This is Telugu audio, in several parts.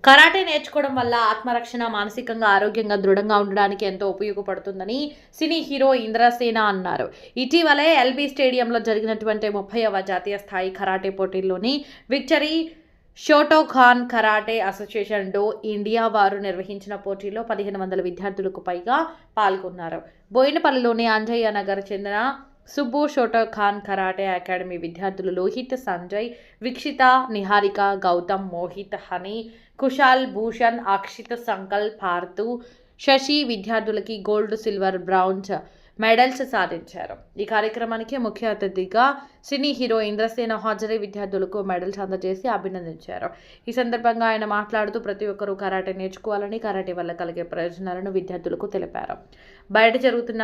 కరాటే నేర్చుకోవడం వల్ల ఆత్మరక్షణ, మానసికంగా ఆరోగ్యంగా దృఢంగా ఉండడానికి ఎంతో ఉపయోగపడుతుందని సినీ హీరో ఇంద్రసేన అన్నారు. ఇటీవలే ఎల్బీ స్టేడియంలో జరిగినటువంటి 30వ జాతీయ స్థాయి కరాటే పోటీల్లోని victory Shotokan karate association do India వారు నిర్వహించిన పోటీలో 1500 విద్యార్థులకు పైగా పాల్గొన్నారు. బోయినపల్లిలోని అంజయ్య నగర్ చెందిన సుబ్బు షోటోఖాన్ కరాటే అకాడమీ విద్యార్థులు లోహిత్, సంజయ్, విక్షిత, నిహారిక, గౌతమ్, మోహిత్, హనీ, కుశాల్, భూషణ్, అక్షిత్, సంకల్ప్, పార్థు, శశి విద్యార్థులకి గోల్డ్, సిల్వర్, బ్రాంజ్ మెడల్స్ సాధించారు. ఈ కార్యక్రమానికి ముఖ్య అతిథిగా సినీ హీరో ఇంద్రసేన హాజరై విద్యార్థులకు మెడల్స్ అందజేసి అభినందించారు. ఈ సందర్భంగా ఆయన మాట్లాడుతూ ప్రతి ఒక్కరూ కరాటే నేర్చుకోవాలని, కరాటే వల్ల కలిగే ప్రయోజనాలను విద్యార్థులకు తెలిపారు. బయట జరుగుతున్న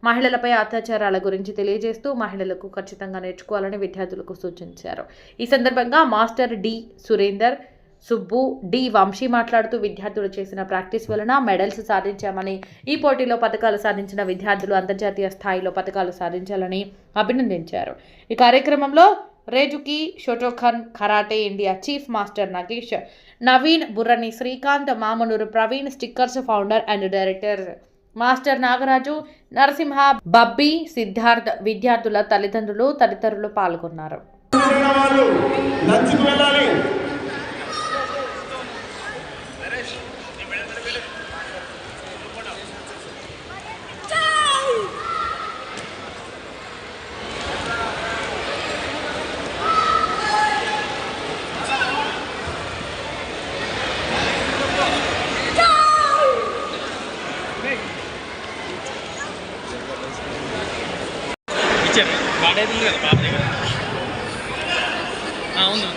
మహిళలపై అత్యాచారాల గురించి తెలియజేస్తూ మహిళలకు ఖచ్చితంగా నేర్చుకోవాలని విద్యార్థులకు సూచించారు. ఈ సందర్భంగా master D Surender, Subbu, D Vamshi మాట్లాడుతూ విద్యార్థులు చేసిన ప్రాక్టీస్ వలన మెడల్స్ సాధించామని, ఈ పోటీలో పథకాలు సాధించిన విద్యార్థులు అంతర్జాతీయ స్థాయిలో పథకాలు సాధించాలని అభినందించారు. ఈ కార్యక్రమంలో రేజుకి Shotokan karate India chief master Nagesh, Naveen, Burrani Srikanth, Mamanuru Praveen, stickers founder and director master Nagaraju, Narasimha, Bobby, Siddharth, విద్యార్థుల తల్లిదండ్రులు తదితరులు పాల్గొన్నారు. గాడైతుంది కదా పాప దగ్గర. అవును.